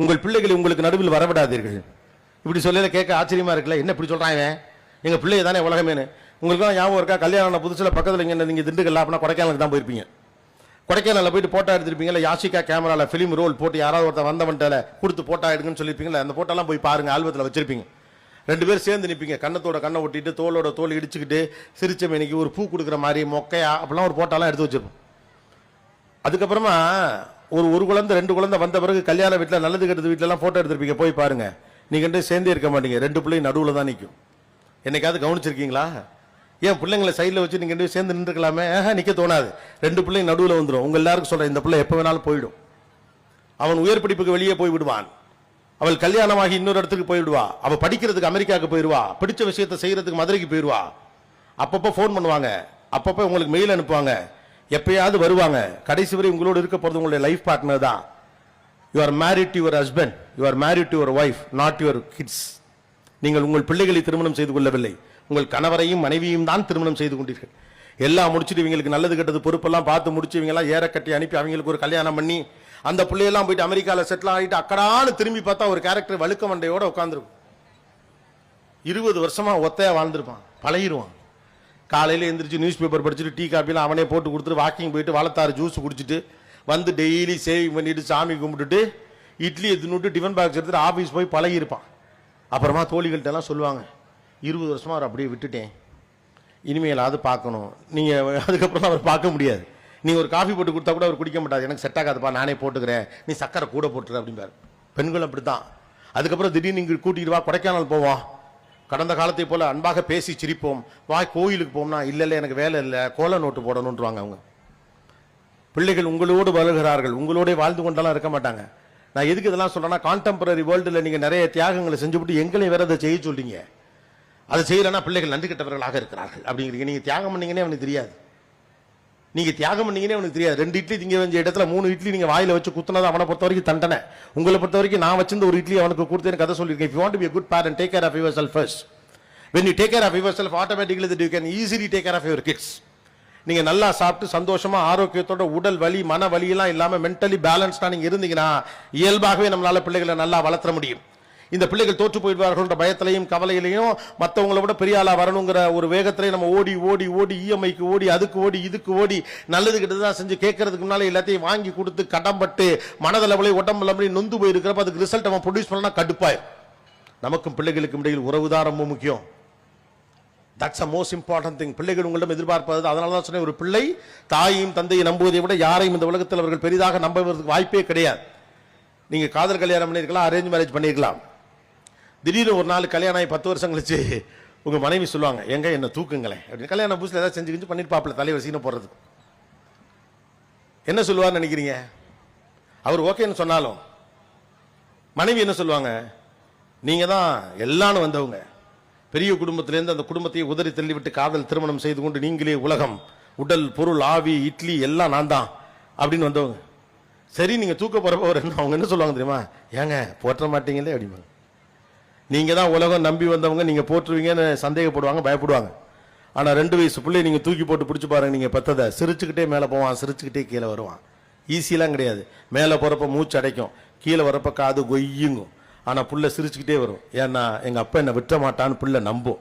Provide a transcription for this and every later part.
உங்கள் பிள்ளைகளை உங்களுக்கு நடுவில் வரவிடாதீர்கள். இப்படி சொல்லல கேட்க ஆச்சரியமா இருக்குல்ல, என்ன இப்படி சொல்றாங்க, எங்க பிள்ளைய தானே உலகமேனு. உங்களுக்கு ஞாபகம் இருக்கா, கல்யாணம் புதுசில் பக்கத்தில் இங்கே நீங்கள் திண்டுக்கல்ல அப்படின்னா கொடைக்கானலுக்கு தான் போயிருப்பீங்க. கொடைக்கானலில் போயிட்டு போட்டோ எடுத்திருப்பீங்களா, யாசிகா கேமராவில் ஃபிலிம் ரோல் போட்டு யாராவது ஒருத்தர் வந்தவன்ட்டால கொடுத்து போட்டோ எடுக்குன்னு சொல்லியிருப்பீங்களா. அந்த போட்டோலாம் போய் பாருங்க, ஆல்பத்தில் வச்சிருப்பீங்க. ரெண்டு பேர் சேர்ந்து நிற்பீங்க, கண்ணத்தோட கண்ணை ஒட்டிட்டு தோளோட தோல் இடிச்சுக்கிட்டு சிரிச்ச மேனிக்கு ஒரு பூ கொடுக்குற மாதிரி மொக்கையா அப்படிலாம் ஒரு போட்டோலாம் எடுத்து வச்சிருப்போம். அதுக்கப்புறமா ஒரு குழந்தை 2 குழந்தை வந்த பிறகு கல்யாண வீட்டில் நல்லது கெட்டது வீட்டிலலாம் போட்டோ எடுத்திருப்பீங்க, போய் பாருங்க. நீங்கள் சேர்ந்தே இருக்க மாட்டீங்க, 2 பிள்ளைங்க நடுவில் தான் நிற்கும். என்னைக்காவது கவனிச்சிருக்கீங்களா? ஏன் பிள்ளைங்களை சைடில் வச்சு நீங்கள் சேர்ந்து நின்றுக்கலாமே, நிற்க தோணாது. 2 பிள்ளைங்க நடுவில் வந்துடும். உங்கள் எல்லாருக்கும் சொல்கிறேன், இந்த பிள்ளை எப்போ வேணாலும் போயிடும். அவன் உயர் படிப்புக்கு வெளியே போய் விடுவான், அவள் கல்யாணமாகி இன்னொரு இடத்துக்கு போயிடுவா, அவள் படிக்கிறதுக்கு அமெரிக்காவுக்கு போயிடுவா, பிடிச்ச விஷயத்தை செய்யறதுக்கு மதுரைக்கு போயிடுவா. அப்பப்போ ஃபோன் பண்ணுவாங்க, அப்பப்போ உங்களுக்கு மெயில் அனுப்புவாங்க, எப்பயாவது வருவாங்க. கடைசி வரை உங்களோடு இருக்க போகிறது உங்களுடைய லைஃப் பார்ட்னர் தான். You are married to your husband, you are married to your wife, not your kids. நீங்கள் உங்கள் பிள்ளைகளை திருமணம் செய்து கொள்ளவில்லை, உங்கள் கணவரையும் மனைவியும் தான் திருமணம் செய்து கொண்டீர்கள். எல்லாம் முடிச்சுட்டு இவங்களுக்கு நல்லது கெட்டது பொறுப்பெல்லாம் பார்த்து முடிச்சு இவங்கெல்லாம் ஏற கட்டி அனுப்பி அவங்களுக்கு ஒரு கல்யாணம் பண்ணி அந்த பிள்ளையெல்லாம் போயிட்டு அமெரிக்காவில் செட்டில் ஆகிட்டு அக்கடான்னு திரும்பி பார்த்தா ஒரு கேரக்டர் வழுக்க மண்டையோட உட்காந்துருக்கும். 20 வருஷமா ஒத்தையா வாழ்ந்துருப்பான், பழகிடுவான். காலையில் எந்திரிச்சு நியூஸ் பேப்பர் படிச்சுட்டு டீ காப்பிலாம் அவனே போட்டு கொடுத்துட்டு வாக்கிங் போயிட்டு வாழைத்தாறு ஜூஸ் குடிச்சிட்டு வந்து டெய்லி சேவிங் பண்ணிட்டு சாமி கும்பிட்டுட்டு இட்லி எடுத்துன்னு டிஃபன் பாக்ஸ் எடுத்துட்டு ஆஃபீஸ் போய் பழகிருப்பான். அப்புறமா தோழிகள்கிட்ட எல்லாம் சொல்லுவாங்க, 20 வருஷமா அவர் அப்படியே விட்டுட்டேன், இனிமேலாவது பார்க்கணும். நீங்கள் அதுக்கப்புறம் அவர் பார்க்க முடியாது. நீங்கள் ஒரு காஃபி போட்டு கொடுத்தா கூட அவர் குடிக்க மாட்டாது, எனக்கு செட் ஆகாதுப்பா நானே போட்டுக்கிறேன், நீ சக்கரை கூட போட்டுற அப்படிம்பாரு. பெண்கள் அப்படி தான். அதுக்கப்புறம் திடீர்னு இங்கே கூட்டிகிட்டு வா கொடைக்கானல் போவோம், கடந்த காலத்தை போல அன்பாக பேசி சிரிப்போம், வா கோயிலுக்கு போம்னா இல்லை எனக்கு வேலை இல்லை கோல நோட்டு போடணுன்றாங்க. அவங்க பிள்ளைகள் உங்களோடு வளர்கிறார்கள், உங்களோட வாழ்ந்து கொண்டாலாம் இருக்க மாட்டாங்க. நான் எதுக்கு இதெல்லாம் சொல்றேன்னா, கான்டெம்பரரி வேர்ல்டில் நீங்கள் நிறைய தியாகங்களை செஞ்சுவிட்டு எங்களை வேற அதை செய்ய சொல்றீங்க. அதை செய்யலைன்னா பிள்ளைகள் நன்றி கெட்டவர்களாக இருக்கிறார்கள் அப்படிங்கிறீங்க. நீங்கள் தியாகம் பண்ணீங்கன்னே அவனுக்கு தெரியாது, நீங்கள் தியாகம் பண்ணீங்கன்னே அவனுக்கு தெரியாது. 2 இட்லி திங்க வேண்டிய இடத்துல 3 இட்லி நீங்கள் வாயில் வச்சு குத்துனது அவனை பொறுத்த வரைக்கும் தண்டனை. உங்களை பொறுத்த வரைக்கும் நான் வச்சிருந்த ஒரு இட்லி அவனுக்கு கொடுத்தேன்னு கதை சொல்லியிருக்கேன். If you want to be a good parent, take care of yourself first. When you take care of yourself, automatically that you can easily take care of your kids. நீங்கள் நல்லா சாப்பிட்டு சந்தோஷமா ஆரோக்கியத்தோட உடல் வலி மன வலியெல்லாம் இல்லாமல் மென்டலி பேலன்ஸ்டாக நீங்கள் இருந்தீங்கன்னா இயல்பாகவே நம்மளால பிள்ளைகளை நல்லா வளர்த்த முடியும். இந்த பிள்ளைகள் தோற்று போயிடுவார்கள்ன்ற பயத்திலையும் கவலையிலையும் மற்றவங்களை விட பெரிய ஆளா வரணுங்கிற ஒரு வேகத்திலையும் நம்ம ஓடி ஓடி ஓடி இஎம்ஐக்கு ஓடி அதுக்கு ஓடி இதுக்கு ஓடி நல்லது கிட்டதான் செஞ்சு கேட்கறதுக்கு முன்னால எல்லாத்தையும் வாங்கி கொடுத்து கடம்பட்டு மனதளவுல உடம்புல நொந்து போயிருக்கிறப்ப அதுக்கு ரிசல்ட் அவன் ப்ரொடியூஸ் பண்ணா கடுப்பாயிரும். நமக்கும் பிள்ளைகளுக்கும் இடையில் உறவுதான் ரொம்ப முக்கியம். That's a most important thing. பிள்ளைகள் உங்களிடம் எதிர்பார்ப்பது. அதனால தான் சொன்னேன், ஒரு பிள்ளை தாயையும் தந்தையை நம்புவதை விட யாரையும் இந்த உலகத்தில் அவர்கள் பெரிதாக நம்புவதற்கு வாய்ப்பே கிடையாது. நீங்க காதல் கல்யாணம் பண்ணிருக்கலாம், அரேஞ்ச் மேரேஜ் பண்ணிருக்கலாம். திடீர்னு ஒரு நாள் கல்யாணம் ஆகி 10 வருஷம் கழிச்சு உங்க மனைவி சொல்லுவாங்க, எங்க என்ன தூக்குங்களேன் அப்படின்னு. கல்யாண புதுசில் ஏதாவது செஞ்சு கிஞ்சு பண்ணிருப்பாப்ல தலைவர் சீனை போடுறதுக்கு. என்ன சொல்லுவார்னு நினைக்கிறீங்க? அவர் ஓகேன்னு சொன்னாலும் மனைவி என்ன சொல்லுவாங்க, நீங்க தான் எல்லாரும் வந்தவங்க, பெரிய குடும்பத்திலேருந்து அந்த குடும்பத்தையே உதறி தள்ளிவிட்டு காதல் திருமணம் செய்து கொண்டு நீங்களே உலகம், உடல் பொருள் ஆவி இட்லி எல்லாம் நான் தான் அப்படின்னு வந்தவங்க. சரி நீங்க தூக்க போறப்ப அவங்க என்ன சொல்லுவாங்க தெரியுமா, ஏங்க போற்ற மாட்டீங்களே அப்படிமா. நீங்க தான் உலகம் நம்பி வந்தவங்க, நீங்க போற்றுவீங்கன்னு சந்தேகப்படுவாங்க, பயப்படுவாங்க. ஆனா 2 வயசு பிள்ளை நீங்க தூக்கி போட்டு பிடிச்சு பாருங்க, நீங்க பெத்ததை சிரிச்சுக்கிட்டே மேலே போவான், சிரிச்சுக்கிட்டே கீழே வருவான். ஈஸியெல்லாம் கிடையாது. மேலே போறப்ப மூச்சு அடைக்கும், கீழே வரப்ப காது கொய்யுங்கும். ஆனா புள்ள சிரிச்சுக்கிட்டே வரும். ஏன்னா எங்க அப்பா என்ன விட்ட மாட்டான்னு பிள்ளை நம்பும்.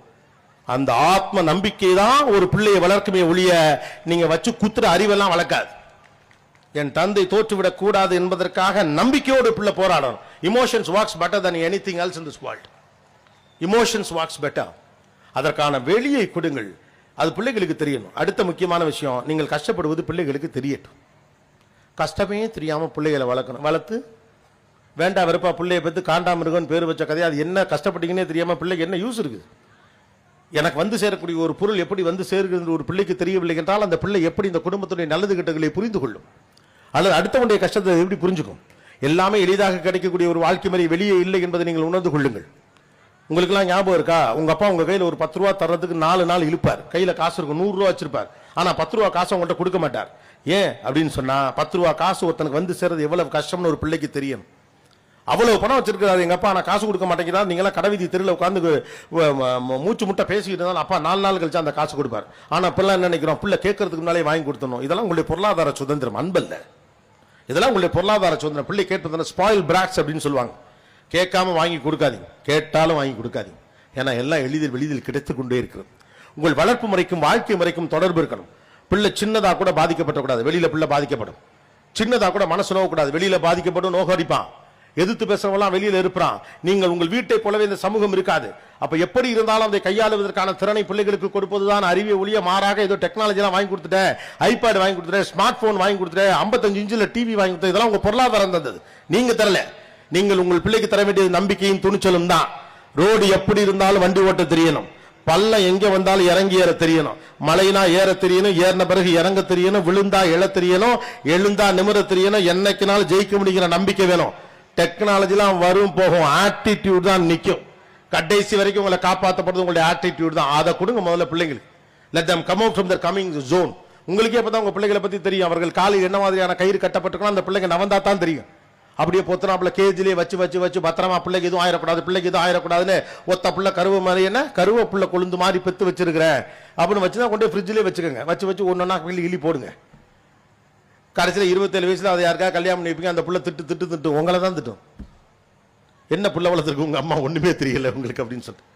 அந்த ஆத்ம நம்பிக்கை தான் ஒரு பிள்ளையை வளர்க்குமே ஒழிய நீங்க வச்சு குத்துற அறிவெல்லாம் வளர்க்காது. என் தந்தை தோற்றுவிடக் கூடாது என்பதற்காக நம்பிக்கையோடு பிள்ளை போராடணும். Emotions walks better than anything else in this world. Emotions walks better. அதற்கான வெளியை கொடுங்கள், அது பிள்ளைகளுக்கு தெரியணும். அடுத்த முக்கியமான விஷயம், நீங்கள் கஷ்டப்படுவது பிள்ளைகளுக்கு தெரியட்டும். கஷ்டமே தெரியாம பிள்ளைகளை வளர்க்கணும். வளர்த்து வேண்டா வெறுப்பா பிள்ளையை பற்றி காண்டாமிருகன் பேர் வச்ச கதையை, அது என்ன கஷ்டப்பட்டீங்கன்னே தெரியாம பிள்ளைக்கு என்ன யூஸ் இருக்குது? எனக்கு வந்து சேரக்கூடிய ஒரு பொருள் எப்படி வந்து சேருகிறது ஒரு பிள்ளைக்கு தெரியவில்லை என்றால் அந்த பிள்ளை எப்படி இந்த குடும்பத்துடைய நல்லது கெட்டங்களை புரிந்து கொள்ளும்? அல்லது அடுத்தவனுடைய கஷ்டத்தை எப்படி புரிஞ்சுக்கும்? எல்லாமே எளிதாக கிடைக்கக்கூடிய ஒரு வாழ்க்கை முறை வெளியே இல்லை என்பதை நீங்கள் உணர்ந்து கொள்ளுங்கள். உங்களுக்கெல்லாம் ஞாபகம் இருக்கா, உங்க அப்பா உங்க கையில் ஒரு 10 ரூபா தர்றதுக்கு 4 நாள் இழுப்பார். கையில காசு இருக்கும், 100 ரூபா வச்சிருப்பார். ஆனா 10 ரூபா காசு உங்கள்கிட்ட கொடுக்க மாட்டார். ஏன் அப்படின்னு சொன்னா, 10 ரூபா காசு ஒருத்தனுக்கு வந்து சேர்றது எவ்வளவு கஷ்டம்னு ஒரு பிள்ளைக்கு தெரியும். அவ்வளவு பணம் வச்சிருக்காரு எங்க அப்பா, நான் காசு கொடுக்க மாட்டேங்கிறா. நீங்க எல்லாம் கடைவீதி தெருவில் உட்காந்து மூச்சு முட்டை பேசிக்கிட்டு இருந்தாலும் அப்பா 4 நாள் கழிச்சு அந்த காசு கொடுப்பார். ஆனா இப்பெல்லாம் என்ன நினைக்கிறோம், பிள்ளை கேட்கறதுக்கு முன்னாலே வாங்கி கொடுத்தணும். இதெல்லாம் உங்களுடைய பொருளாதார சுதந்திரம், அன்பல்ல. இதெல்லாம் உங்களுடைய பொருளாதார சுதந்திரம். பிள்ளை கேட்பது ஸ்பாயில் பிராட்ஸ் அப்படின்னு சொல்லுவாங்க. கேட்காம வாங்கி கொடுக்காதீங்க, கேட்டாலும் வாங்கி கொடுக்காதீங்க. ஏன்னா எல்லாம் எளிதில் கிடைத்துக் கொண்டே இருக்கிறது. உங்கள் வளர்ப்பு முறைக்கும் வாழ்க்கை முறைக்கும் தொடர்பு இருக்கணும். பிள்ளை சின்னதா கூட பாதிக்கப்படக்கூடாது, வெளியில பிள்ளை பாதிக்கப்படும். சின்னதா கூட மனசு நோகக்கூடாது, வெளியில பாதிக்கப்படும், நோகடிப்பான், எதிர்த்து பேசுறவெல்லாம் வெளியில இருப்பான். நீங்கள் உங்கள் வீட்டை போலவே இந்த சமூகம் இருக்காது. அப்ப எப்படி இருந்தாலும் அதை கையாளுவதற்கான திறனை பிள்ளைகளுக்கு கொடுப்பதுதான் அறிவிய ஒளிய. மாறாக ஏதோ டெக்னாலஜி எல்லாம் வாங்கி கொடுத்துட்டேன், ஐபேட் வாங்கி கொடுத்துட்டேன், ஸ்மார்ட் போன் வாங்கி கொடுத்துட்டேன், 55 இன்ச்சில் டிவி வாங்கி கொடுத்தேன், இதெல்லாம் உங்க பொருளாதாரம் தந்தது, நீங்க தரல. நீங்கள் உங்கள் பிள்ளைக்கு தர வேண்டியது நம்பிக்கையும் துணிச்சலும் தான். ரோடு எப்படி இருந்தாலும் வண்டி ஓட்ட தெரியணும், பள்ளம் எங்க வந்தாலும் இறங்கி ஏற தெரியணும், மலைனா ஏற தெரியணும், ஏறின பிறகு இறங்க தெரியணும், விழுந்தா எழ தெரியணும், எழுந்தா நிமிர தெரியணும், என்னைக்குனாலும் ஜெயிக்க முடியுங்கிற நம்பிக்கை வேணும். டெக்னாலஜிலாம் வரும் போகும், ஆட்டிடியூட் தான் நிற்கும். கடைசி வரைக்கும் உங்களை காப்பாற்றப்படுறது உங்களுடைய ஆட்டிடியூட் தான். அதை கொடுங்க முதல்ல பிள்ளைங்களுக்கு. Let them come out from their coming zone. உங்களுக்கே பார்த்தா உங்க பிள்ளைகளை பத்தி தெரியும். அவர்கள் காலில் என்ன மாதிரியான கயிறு கட்டப்பட்டிருக்கணும் அந்த பிள்ளைங்க நவந்தா தான் தெரியும். அப்படியே பொத்தனாப்புல கேஜிலே வச்சு பத்திரமா பிள்ளைக்கு எதுவும் ஆயிடக்கூடாது, பிள்ளைக்கு எதுவும் ஆயிடக்கூடாதுன்னு ஒத்த பிள்ளை கருவ மாதிரி என்ன கருவ பிள்ளை கொழுந்து மாதிரி பெத்து வச்சிருக்கிறேன் அப்படின்னு வச்சுதான் கொண்டு ஃப்ரிட்ஜிலே வச்சுக்கோங்க. வச்சு ஒன்னொன்னா கிள்ளி போடுங்க. கடைசியில் 27 வயசுல அதை யாருக்கா கல்யாணம் பண்ணி வைப்பீங்க, அந்த பிள்ளை திட்டு உங்களை தான் திட்டும். என்ன பிள்ளை வளர்த்துருக்கு உங்க அம்மா ஒண்ணுமே தெரியல உங்களுக்கு அப்படின்னு சொல்லிட்டு.